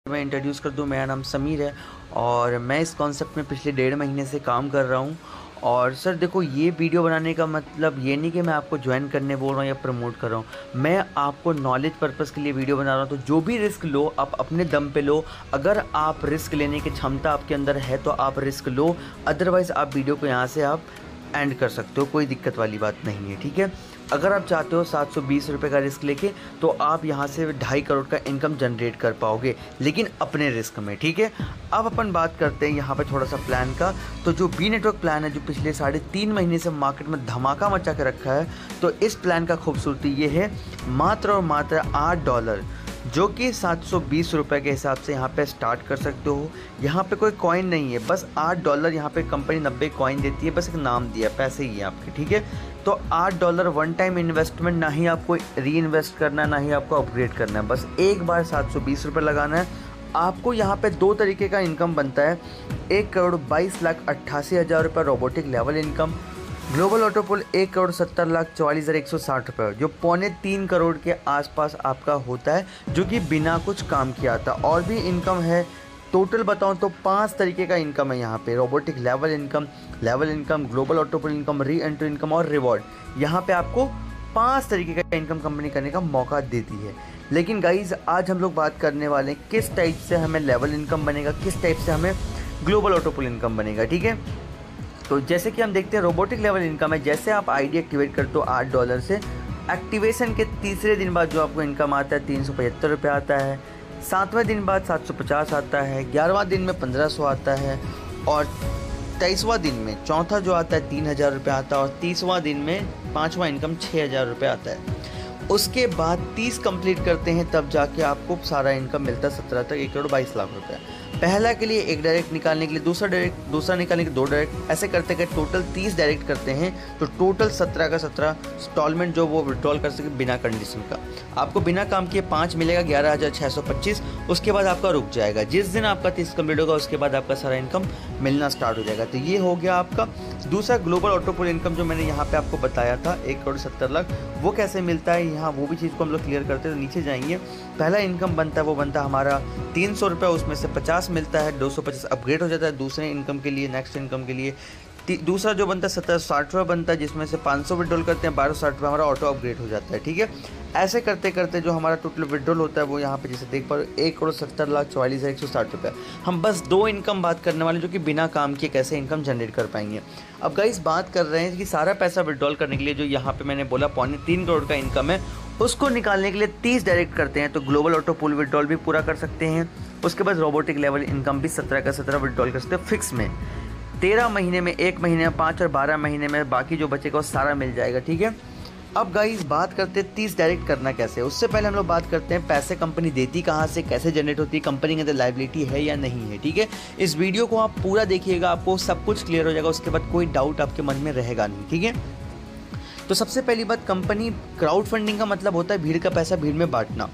मैं इंट्रोड्यूस कर दूं, मेरा नाम समीर है और मैं इस कॉन्सेप्ट में पिछले 1.5 महीने से काम कर रहा हूं। और सर देखो, ये वीडियो बनाने का मतलब ये नहीं कि मैं आपको ज्वाइन करने बोल रहा हूँ या प्रमोट कर रहा हूँ। मैं आपको नॉलेज पर्पज़ के लिए वीडियो बना रहा हूँ। तो जो भी रिस्क लो आप अपने दम पे लो। अगर आप रिस्क लेने की क्षमता आपके अंदर है तो आप रिस्क लो, अदरवाइज़ आप वीडियो को यहाँ से आप एंड कर सकते हो, कोई दिक्कत वाली बात नहीं है। ठीक है, अगर आप चाहते हो 720 रुपये का रिस्क लेके तो आप यहाँ से 2.5 करोड़ का इनकम जनरेट कर पाओगे, लेकिन अपने रिस्क में। ठीक है, अब अपन बात करते हैं यहाँ पे थोड़ा सा प्लान का। तो जो बी नेटवर्क प्लान है, जो पिछले 3.5 महीने से मार्केट में धमाका मचा के रखा है, तो इस प्लान का खूबसूरती ये है, मात्र और मात्र $8, जो कि 720 रुपये के हिसाब से यहाँ पे स्टार्ट कर सकते हो। यहाँ पे कोई कॉइन नहीं है, बस $8 यहाँ पे कंपनी 90 कॉइन देती है, बस एक नाम दिया, पैसे ही है आपके। ठीक है, तो $8 वन टाइम इन्वेस्टमेंट, ना ही आपको री इन्वेस्ट करना है, ना ही आपको अपग्रेड करना है, बस एक बार 720 रुपये लगाना है। आपको यहाँ पे 2 तरीके का इनकम बनता है। 1,22,88,000 रुपये रोबोटिक लेवल इनकम, ग्लोबल ऑटोपुल 1,70,44,160 रुपये, जो 2.25 करोड़ के आसपास आपका होता है, जो कि बिना कुछ काम किया था। और भी इनकम है, टोटल बताऊं तो 5 तरीके का इनकम है यहाँ पे। Robotic level income, global ऑटोपुल income, re entry income और रिवॉर्ड। यहाँ पे आपको 5 तरीके का इनकम कंपनी करने का मौका देती है। लेकिन गाइज, आज हम लोग बात करने वाले हैं किस टाइप से हमें लेवल इनकम बनेगा, किस टाइप से हमें ग्लोबल ऑटोपुल इनकम बनेगा। ठीक है, तो जैसे कि हम देखते हैं रोबोटिक लेवल इनकम है, जैसे आप आईडी एक्टिवेट करते हो $8 से, एक्टिवेशन के तीसरे दिन बाद जो आपको इनकम आता है 375 रुपये आता है, 7वें दिन बाद 750 आता है, 11वां दिन में 1500 आता है, और 23वां दिन में चौथा जो आता है 3000 रुपये आता है, और 30वां दिन में 5वां इनकम 6000 रुपये आता है। उसके बाद 30 कंप्लीट करते हैं, तब जाके आपको सारा इनकम मिलता है 17 तक 1,22,00,000 रुपये। पहला के लिए एक डायरेक्ट निकालने के लिए दूसरा निकालने के लिए 2 डायरेक्ट, ऐसे करते करते टोटल 30 डायरेक्ट करते हैं, तो टोटल 17 का 17 इंस्टॉलमेंट जो वो विड्रॉल कर सके बिना कंडीशन का। आपको बिना काम किए 5 मिलेगा, 11,625। उसके बाद आपका रुक जाएगा। जिस दिन आपका 30 कंप्लीट होगा उसके बाद आपका सारा इनकम मिलना स्टार्ट हो जाएगा। तो ये हो गया आपका दूसरा ग्लोबल ऑटोपुल इनकम, जो मैंने यहाँ पे आपको बताया था 1,70,00,000। वो कैसे मिलता है यहाँ, वो भी चीज़ को हम लोग क्लियर करते हैं। तो नीचे जाएंगे, पहला इनकम बनता है वो बनता है हमारा 300 रुपये, उसमें से 50 मिलता है, 250 अपग्रेड हो जाता है दूसरे इनकम के लिए, नेक्स्ट इनकम के लिए। दूसरा जो बनता है 1760 रुपये बनता है, जिसमें से 500 विड्रॉल करते हैं, 1260 रुपये हमारा ऑटो अपग्रेड हो जाता है। ठीक है, ऐसे करते करते जो हमारा टोटल विड्रॉल होता है वो यहाँ पे जैसे देख पा रहे हो 1,70,44,160 रुपये। हम बस 2 इनकम बात करने वाले, जो कि बिना काम किए कैसे इनकम जनरेट कर पाएंगे। अब गाइस बात कर रहे हैं कि सारा पैसा विड्रॉल करने के लिए जो यहाँ पे मैंने बोला 3.25 करोड़ का इनकम है, उसको निकालने के लिए 30 डायरेक्ट करते हैं, तो ग्लोबल ऑटो पुल विड्रॉल भी पूरा कर सकते हैं। उसके बाद रोबोटिक लेवल इनकम भी 17 का 17 विड्रॉल कर सकते हैं फिक्स में। 13 महीने में, 1 महीने में 5 और 12 महीने में बाकी जो बचेगा वो सारा मिल जाएगा। ठीक है, अब गाइस बात करते हैं 30 डायरेक्ट करना कैसे। उससे पहले हम लोग बात करते हैं पैसे कंपनी देती कहाँ से, कैसे जनरेट होती है, कंपनी के अंदर लायबिलिटी है या नहीं है। ठीक है, इस वीडियो को आप पूरा देखिएगा, आपको सब कुछ क्लियर हो जाएगा, उसके बाद कोई डाउट आपके मन में रहेगा नहीं। ठीक है, तो सबसे पहली बात, कंपनी क्राउड फंडिंग का मतलब होता है भीड़ का पैसा भीड़ में बांटना,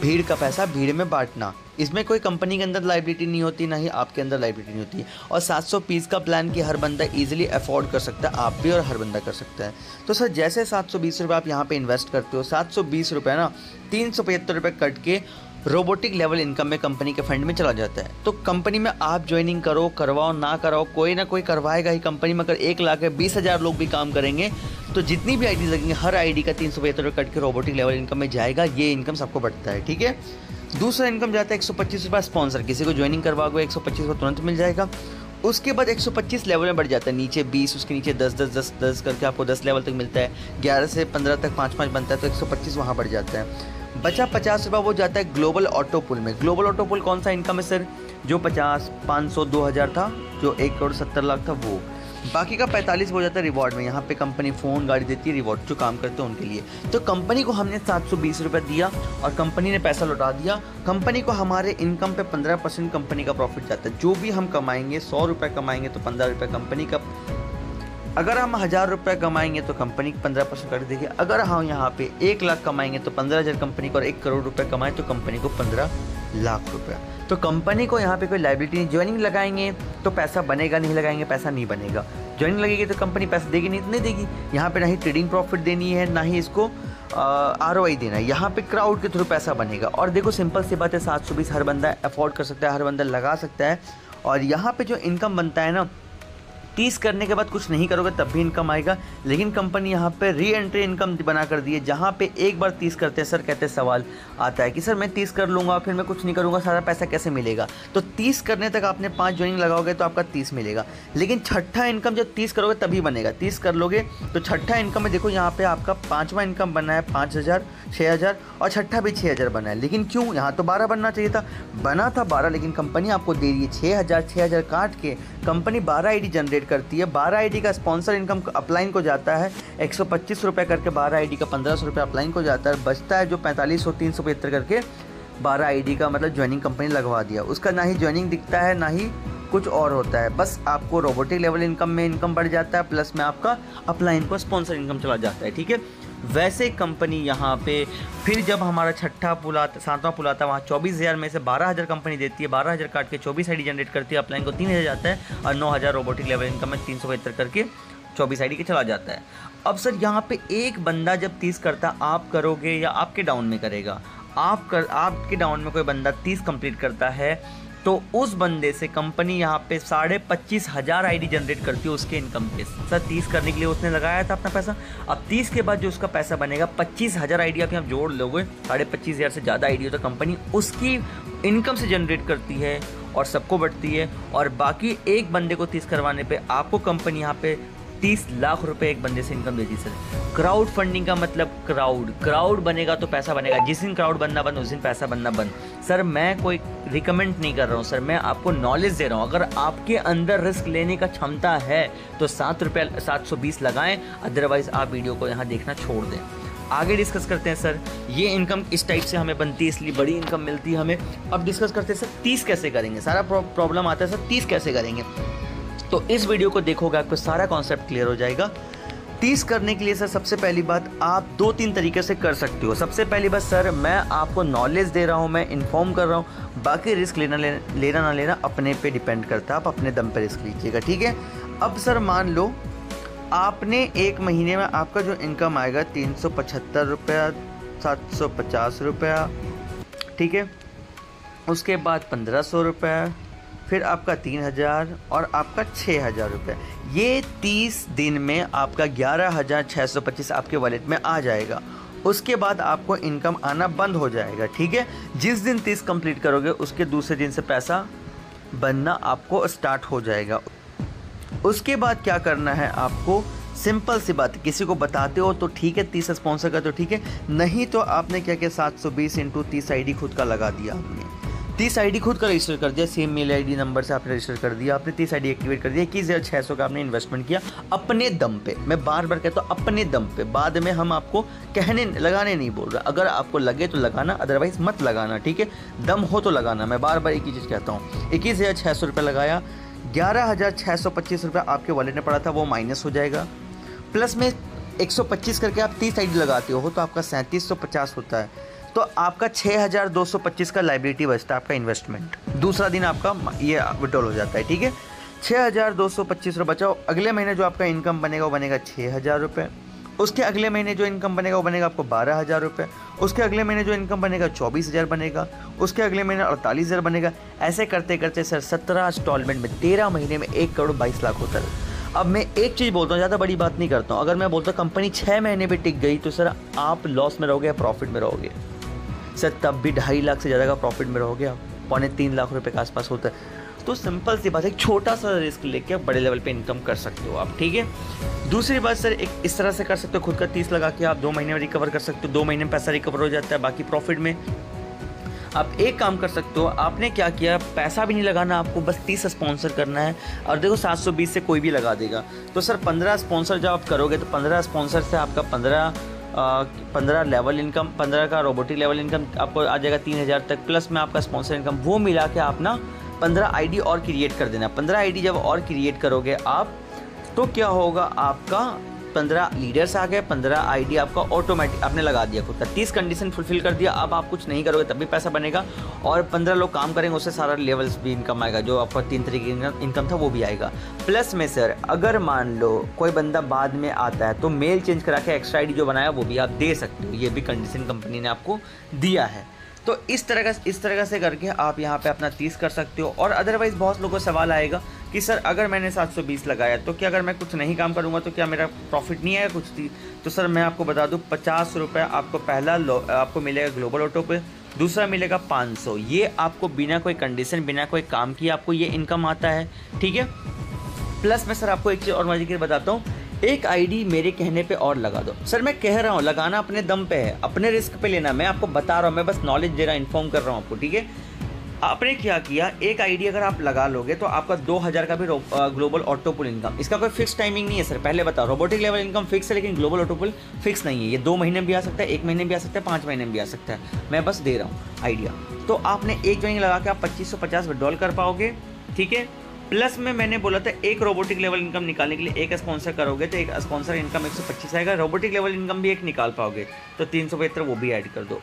भीड़ का पैसा भीड़ में बांटना। इसमें कोई कंपनी के अंदर लायबिलिटी नहीं होती, ना ही आपके अंदर लायबिलिटी नहीं होती है। और 700 पीस का प्लान की हर बंदा इजीली अफोर्ड कर सकता है, आप भी और हर बंदा कर सकता है। तो सर जैसे 720 रुपये आप यहाँ पे इन्वेस्ट करते हो, 720 रुपये ना 375 रुपये कट के रोबोटिक लेवल इनकम में कंपनी के फंड में चला जाता है। तो कंपनी में आप ज्वाइनिंग करो, करवाओ ना कराओ, कोई ना कोई करवाएगा ही। कंपनी में अगर 1,20,000 लोग भी काम करेंगे तो जितनी भी आईडी लगेंगे, हर आईडी का 375 रुपये कट के रोबोटिक लेवल इनकम में जाएगा। ये इनकम सबको बढ़ता है। ठीक है, दूसरा इनकम जाता है 125 रुपये स्पॉन्सर, किसी को ज्वाइनिंग करवाओगे 125 रुपये तुरंत मिल जाएगा। उसके बाद 125 लेवल में बढ़ जाता है, नीचे 20, उसके नीचे 10 करके आपको 10 लेवल तक मिलता है। 11 से 15 तक 5 बनता है, तो 125 वहाँ बढ़ जाता है। बचा 50 रुपये वो जाता है ग्लोबल ऑटो पुल में। ग्लोबल ऑटो पुल कौन सा इनकम है सर, जो 50, 500, 2000 था, जो 1,70,00,000 था वो। बाकी का 45 हो जाता है रिवॉर्ड में। यहाँ पे कंपनी फ़ोन गाड़ी देती है रिवॉर्ड, जो काम करते हैं उनके लिए। तो कंपनी को हमने 720 रुपये दिया और कंपनी ने पैसा लौटा दिया। कंपनी को हमारे इनकम पे 15% कंपनी का प्रॉफिट जाता है। जो भी हम कमाएंगे, 100 रुपये कमाएंगे तो 15 रुपये कंपनी का। अगर हम 1000 रुपये कमाएंगे तो कंपनी 15% कर देगी। अगर हम यहाँ पे 1 लाख कमाएंगे तो 15,000 कंपनी को, और 1 करोड़ रुपये कमाएं तो कंपनी को 15 लाख रुपये। तो कंपनी को यहाँ पे कोई लायबिलिटी नहीं। ज्वाइनिंग लगाएंगे तो पैसा बनेगा, नहीं लगाएंगे पैसा नहीं बनेगा। ज्वाइनिंग लगेगी तो कंपनी पैसा देगी नहीं देगी। यहाँ पे ना ही ट्रेडिंग प्रॉफिट देनी है, ना ही इसको ROI देना है, यहाँ पे क्राउड के थ्रू पैसा बनेगा। और देखो सिंपल सी बात है, 720 हर बंदा अफोर्ड कर सकता है, हर बंदा लगा सकता है। और यहाँ पे जो इनकम बनता है ना, 30 करने के बाद कुछ नहीं करोगे तब भी इनकम आएगा। लेकिन कंपनी यहाँ पे री एंट्री इनकम बना कर दी है, जहाँ पे एक बार 30 करते हैं सर, कहते हैं सवाल आता है कि सर मैं 30 कर लूँगा फिर मैं कुछ नहीं करूँगा, सारा पैसा कैसे मिलेगा। तो 30 करने तक आपने 5 ज्वाइनिंग लगाओगे तो आपका 30 मिलेगा। लेकिन छठा इनकम जब 30 करोगे तभी बनेगा। 30 कर लोगे तो छठा इनकम में देखो यहाँ पर आपका 5वां इनकम बना है 5000, 6000 और छठा भी 6000 बना है। लेकिन क्यों, यहाँ तो 12 बनना चाहिए था, बना था 12, लेकिन कंपनी आपको दे रही है 6000 काट के कंपनी 12 आईडी जनरेट करती है। 12 आईडी का स्पॉन्सर इनकम अपलाइन को जाता है 125 रुपये करके, 12 आईडी का 1500 रुपये अपलाइन को जाता है, बचता है जो 4500 375 करके 12 आईडी का मतलब ज्वाइनिंग कंपनी लगवा दिया। उसका ना ही ज्वाइनिंग दिखता है ना ही कुछ और होता है, बस आपको रोबोटिक लेवल इनकम में इनकम बढ़ जाता है, प्लस में आपका अपलाइन को स्पॉन्सर इनकम चला जाता है। ठीक है, वैसे कंपनी यहाँ पे फिर जब हमारा छठा पुल आता, 7वां पुल आता है, वहाँ 24,000 में से 12,000 कंपनी देती है, 12,000 काट के 24 आईडी जनरेट करती है, अपलाइन को 3,000 जाता है और 9,000 रोबोटिक लेवल इनकम में 372 करके 24 आईडी के चला जाता है। अब सर यहाँ पे एक बंदा जब 30 करता, आप करोगे या आपके डाउन में करेगा? आपके डाउन में कोई बंदा 30 कंप्लीट करता है तो उस बंदे से कंपनी यहाँ पे 25,500 आईडी जनरेट करती है उसके इनकम पे। सर 30 करने के लिए उसने लगाया था अपना पैसा, अब 30 के बाद जो उसका पैसा बनेगा 25,000 आईडी आप यहाँ जोड़ लोगे, 25,500 से ज़्यादा आईडी हो तो कंपनी उसकी इनकम से जनरेट करती है और सबको बढ़ती है। और बाकी एक बंदे को 30 करवाने पे आपको कंपनी यहाँ पे 30 लाख रुपए एक बंदे से इनकम देती है। सर क्राउड फंडिंग का मतलब क्राउड बनेगा तो पैसा बनेगा, जिस दिन क्राउड बनना बंद उस दिन पैसा बनना बंद। सर मैं कोई रिकमेंड नहीं कर रहा हूँ सर, मैं आपको नॉलेज दे रहा हूँ। अगर आपके अंदर रिस्क लेने का क्षमता है तो 720 लगाएं, अदरवाइज आप वीडियो को यहाँ देखना छोड़ दें। आगे डिस्कस करते हैं सर, ये इनकम इस टाइप से हमें बनती है, इसलिए बड़ी इनकम मिलती है हमें। अब डिस्कस करते हैं सर 30 कैसे करेंगे, सारा प्रॉब्लम आता है सर 30 कैसे करेंगे। तो इस वीडियो को देखोगे आपको सारा कॉन्सेप्ट क्लियर हो जाएगा। 30 करने के लिए सर सबसे पहली बात आप 2-3 तरीके से कर सकते हो। सबसे पहली बात सर मैं आपको नॉलेज दे रहा हूँ, मैं इन्फॉर्म कर रहा हूँ, बाकी रिस्क लेना ना लेना अपने पे डिपेंड करता है, आप अपने दम पे रिस्क लीजिएगा। ठीक है, अब सर मान लो आपने एक महीने में आपका जो इनकम आएगा 375 रुपया, 750 रुपया, ठीक है, उसके बाद 1500 रुपया, फिर आपका 3,000 और आपका 6,000 रुपये। ये 30 दिन में आपका 11,625 आपके वॉलेट में आ जाएगा। उसके बाद आपको इनकम आना बंद हो जाएगा। ठीक है, जिस दिन 30 कंप्लीट करोगे उसके दूसरे दिन से पैसा बनना आपको स्टार्ट हो जाएगा। उसके बाद क्या करना है आपको, सिंपल सी बात, किसी को बताते हो तो ठीक है, 30 स्पॉन्सर का तो ठीक है, नहीं तो आपने क्या किया 720 × 30 आईडी खुद का लगा दिया। आपने 30 आईडी खुद का रजिस्टर कर दिया, सेम मेल आईडी नंबर से आपने रजिस्टर कर दिया, आपने 30 आईडी एक्टिवेट कर दिया, 21,600 का आपने इन्वेस्टमेंट किया अपने दम पे। मैं बार बार कहता हूँ अपने दम पे, बाद में हम आपको लगाने नहीं बोल रहा, अगर आपको लगे तो लगाना, अदरवाइज मत लगाना। ठीक है, दम हो तो लगाना, मैं बार बार एक ही चीज़ कहता हूँ। 21,600 रुपये लगाया, 11,625 रुपये आपके वॉलेट में पड़ा था, वो माइनस हो जाएगा, प्लस में 125 करके आप 30 आईडी लगाते हो तो आपका 3750 होता है, तो आपका 6,225 का लाइबिलिटी बचता है, आपका इन्वेस्टमेंट। दूसरा दिन आपका ये विड्रॉल हो जाता है। ठीक है, 6,225 रुपये बचाओ। अगले महीने जो आपका इनकम बनेगा वो बनेगा 6,000 रुपये, उसके अगले महीने जो इनकम बनेगा वो बनेगा आपको 12,000 रुपये, उसके अगले महीने जो इनकम बनेगा 24,000 बनेगा, उसके अगले महीने 48,000 बनेगा। ऐसे करते करते सर 17 इंस्टॉलमेंट में 13 महीने में 1,22,00,000 होता है। अब मैं एक चीज़ बोलता हूँ, ज़्यादा बड़ी बात नहीं करता हूँ, अगर मैं बोलता हूँ कंपनी 6 महीने भी टिक गई तो सर आप लॉस में रहोगे या प्रॉफिट में रहोगे? सर तब भी 2.5 लाख से ज़्यादा का प्रॉफिट में रहोगे आप, 3.25 लाख रुपए के आसपास होता है। तो सिंपल सी बात है, एक छोटा सा रिस्क लेके आप बड़े लेवल पे इनकम कर सकते हो आप। ठीक है, दूसरी बात सर एक इस तरह से कर सकते हो, खुद का 30 लगा के आप 2 महीने में रिकवर कर सकते हो, 2 महीने में पैसा रिकवर हो जाता है, बाकी प्रॉफिट में आप एक काम कर सकते हो। आपने क्या किया, पैसा भी नहीं लगाना आपको, बस 30 स्पॉन्सर करना है। और देखो 720 से कोई भी लगा देगा, तो सर 15 स्पॉन्सर जब आप करोगे तो 15 स्पॉन्सर से आपका 15 लेवल इनकम, 15 का रोबोटिक लेवल इनकम आपको आ जाएगा 3,000 तक, प्लस में आपका स्पॉन्सर इनकम, वो मिला के आप ना 15 आईडी और क्रिएट कर देना। 15 आईडी जब और क्रिएट करोगे आप तो क्या होगा, आपका 15 लीडर्स आ गए, 15 आईडी आपका ऑटोमेटिक आपने लगा दिया खुद का, 30 कंडीशन फुलफिल कर दिया। अब आप कुछ नहीं करोगे तब भी पैसा बनेगा, और 15 लोग काम करेंगे उससे सारा लेवल्स भी इनकम आएगा, जो आपका 3 तरीके की इनकम था वो भी आएगा। प्लस में सर अगर मान लो कोई बंदा बाद में आता है तो मेल चेंज करा के एक्स्ट्रा आईडी जो बनाया वो भी आप दे सकते हो, ये भी कंडीशन कंपनी ने आपको दिया है। तो इस तरह से करके आप यहाँ पे अपना 30 कर सकते हो। और अदरवाइज़ बहुत लोगों को सवाल आएगा कि सर अगर मैंने 720 लगाया तो क्या अगर मैं कुछ नहीं काम करूँगा तो क्या मेरा प्रॉफिट नहीं आएगा कुछ थी? तो सर मैं आपको बता दूँ 50 रुपये आपको पहला आपको मिलेगा ग्लोबल ऑटो पे, दूसरा मिलेगा 500। ये आपको बिना कोई कंडीशन बिना कोई काम किए आपको ये इनकम आता है, ठीक है। प्लस मैं सर आपको एक चीज़ और मजे की बताता हूँ, एक आईडी मेरे कहने पे और लगा दो। सर मैं कह रहा हूँ लगाना अपने दम पे है, अपने रिस्क पे लेना, मैं आपको बता रहा हूँ, मैं बस नॉलेज दे रहा हूँ, इन्फॉर्म कर रहा हूँ आपको, ठीक है। आपने क्या किया, एक आईडी अगर आप लगा लोगे तो आपका 2000 का भी ग्लोबल ऑटो पुल इनकम, इसका कोई फिक्स टाइमिंग नहीं है सर, पहले बताओ। रोबोटिक लेवल इनकम फिक्स है लेकिन ग्लोबल ऑटो पुल फिक्स नहीं है। ये 2 महीने में भी आ सकता है, 1 महीने में भी आ सकता है, 5 महीने में भी आ सकता है, मैं बस दे रहा हूँ आइडिया। तो आपने एक ज्वाइनिंग लगा के आप 2550 विड्रॉल कर पाओगे, ठीक है। प्लस में मैंने बोला था एक रोबोटिक लेवल इनकम निकालने के लिए एक स्पॉन्सर करोगे तो एक स्पॉन्सर इनकम 125 आएगा, रोबोटिक लेवल इनकम भी एक निकाल पाओगे तो 375 वो भी ऐड कर दो,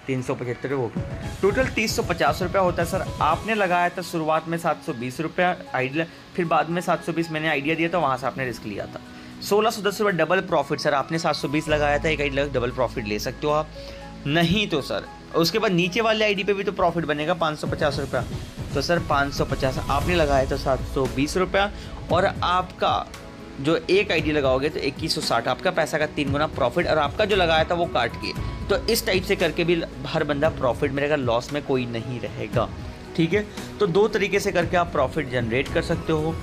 375 वो भी, टोटल 350 रुपया होता है सर। आपने लगाया था शुरुआत में 720 रुपया आइडिया, फिर बाद में 720 मैंने आइडिया दिया था, वहाँ से आपने रिस्क लिया था 1610 रुपये डबल प्रॉफिट। सर आपने 720 लगाया था, एक आइडिया डबल प्रॉफिट ले सकते हो आप, नहीं तो सर उसके बाद नीचे वाले आईडी पे भी तो प्रॉफिट बनेगा 550 रुपया। तो सर 550 आपने लगाया तो 720 रुपया, और आपका जो एक आईडी लगाओगे तो 2160, आपका पैसा का 3 गुना प्रॉफिट, और आपका जो लगाया था वो काट के। तो इस टाइप से करके भी हर बंदा प्रॉफिट में रहेगा, लॉस में कोई नहीं रहेगा, ठीक है। तो 2 तरीके से करके आप प्रॉफिट जनरेट कर सकते हो।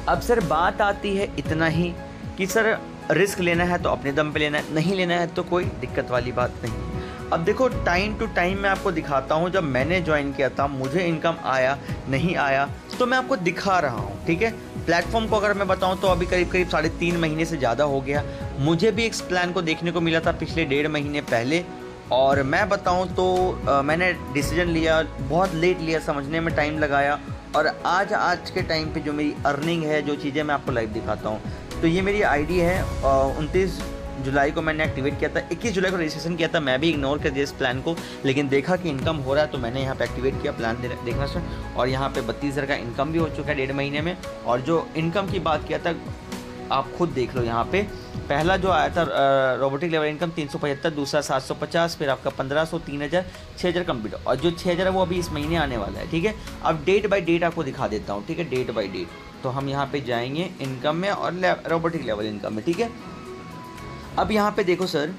अब सर बात आती है इतना ही कि सर रिस्क लेना है तो अपने दम पे लेना है, नहीं लेना है तो कोई दिक्कत वाली बात नहीं। अब देखो टाइम टू टाइम मैं आपको दिखाता हूँ, जब मैंने ज्वाइन किया था मुझे इनकम आया नहीं आया तो मैं आपको दिखा रहा हूँ, ठीक है। प्लेटफॉर्म को अगर मैं बताऊँ तो अभी करीब 3.5 महीने से ज़्यादा हो गया। मुझे भी इस प्लान को देखने को मिला था पिछले 1.5 महीने पहले, और मैं बताऊँ तो मैंने डिसीजन लिया, बहुत लेट लिया, समझने में टाइम लगाया, और आज के टाइम पे जो मेरी अर्निंग है, जो चीज़ें मैं आपको लाइव दिखाता हूँ। तो ये मेरी आईडी है, 29 जुलाई को मैंने एक्टिवेट किया था, 21 जुलाई को रजिस्ट्रेशन किया था, मैं भी इग्नोर कर दिया इस प्लान को, लेकिन देखा कि इनकम हो रहा है तो मैंने यहाँ पे एक्टिवेट किया प्लान देखना से, और यहाँ पे 32,000 का इनकम भी हो चुका है 1.5 महीने में। और जो इनकम की बात किया था आप खुद देख लो, यहाँ पे पहला जो आया था रोबोटिक लेवल इनकम 375, दूसरा 750, फिर आपका 1500, 3000, 6000 कंप्लीट, और जो 6000 है वो अभी इस महीने आने वाला है, ठीक है। अब डेट बाय डेट आपको दिखा देता हूँ, ठीक है, डेट बाय डेट। तो हम यहाँ पे जाएंगे इनकम में और रोबोटिक लेवल इनकम में, ठीक है। अब यहाँ पे देखो सर,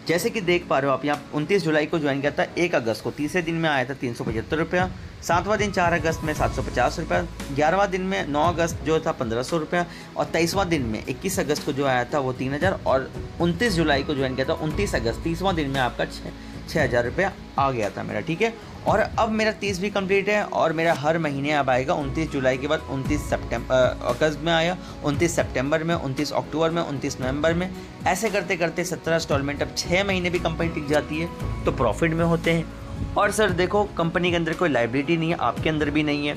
जैसे कि देख पा रहे हो आप, यहाँ 29 जुलाई को ज्वाइन किया था, 1 अगस्त को तीसरे दिन में आया था 375 रुपया, 7वां दिन 4 अगस्त में 750 रुपया, 11वां दिन में 9 अगस्त जो था 1500 रुपया, और 23वां दिन में 21 अगस्त को जो आया था वो 3000, और 29 जुलाई को ज्वाइन किया था 29 अगस्त 30वां दिन में आपका 6000 रुपया आ गया था मेरा, ठीक है। और अब मेरा 30 भी कंप्लीट है, और मेरा हर महीने अब आएगा 29 जुलाई के बाद 29 अगस्त में आया, 29 सितंबर में, 29 अक्टूबर में, 29 नवंबर में, ऐसे करते करते 17 इंस्टॉलमेंट, अब 6 महीने भी कंपनी टिक जाती है तो प्रॉफिट में होते हैं। और सर देखो कंपनी के अंदर कोई लाइबिलिटी नहीं है, आपके अंदर भी नहीं है,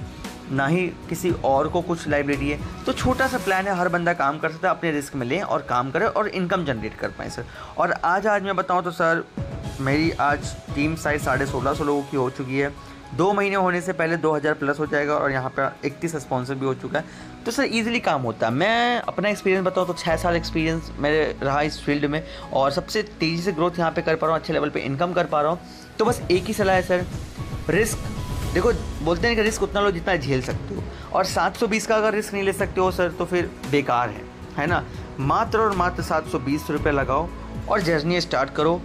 ना ही किसी और को कुछ लाइबिलिटी है, तो छोटा सा प्लान है, हर बंदा काम कर सकता है, अपने रिस्क में लें और काम करें और इनकम जनरेट कर पाएँ सर। और आज मैं बताऊँ तो सर मेरी आज टीम साइज 1650 लोगों की हो चुकी है, 2 महीने होने से पहले 2000 प्लस हो जाएगा, और यहाँ पर 31 स्पॉन्सर भी हो चुका है। तो सर इजीली काम होता है। मैं अपना एक्सपीरियंस बताऊँ तो 6 साल एक्सपीरियंस मेरे रहा इस फील्ड में, और सबसे तेज़ी से ग्रोथ यहाँ पे कर पा रहा हूँ, अच्छे लेवल पे इनकम कर पा रहा हूँ। तो बस एक ही सलाह है सर, रिस्क देखो, बोलते हैं कि रिस्क उतना लो जितना झेल सकते हो, और 720 का अगर रिस्क नहीं ले सकते हो सर तो फिर बेकार है ना। मात्र और मात्र 720 रुपये लगाओ और जर्नी स्टार्ट करो।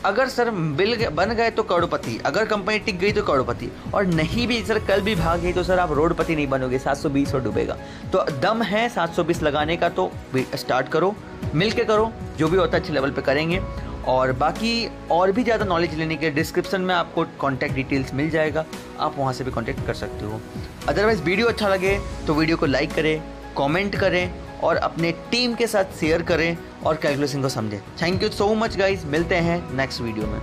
अगर सर बन गए तो करोड़पति, अगर कंपनी टिक गई तो करोड़पति, और नहीं भी सर कल भी भाग गई तो सर आप रोडपति नहीं बनोगे, 720 और डूबेगा। तो दम है 720 लगाने का तो स्टार्ट करो, मिल के करो, जो भी होता है अच्छे लेवल पे करेंगे। और बाकी और भी ज़्यादा नॉलेज लेने के डिस्क्रिप्शन में आपको कॉन्टैक्ट डिटेल्स मिल जाएगा, आप वहाँ से भी कॉन्टैक्ट कर सकते हो। अदरवाइज़ वीडियो अच्छा लगे तो वीडियो को लाइक करें, कमेंट करें और अपने टीम के साथ शेयर करें और कैलकुलेशन को समझें। Thank you so much guys, मिलते हैं नेक्स्ट वीडियो में।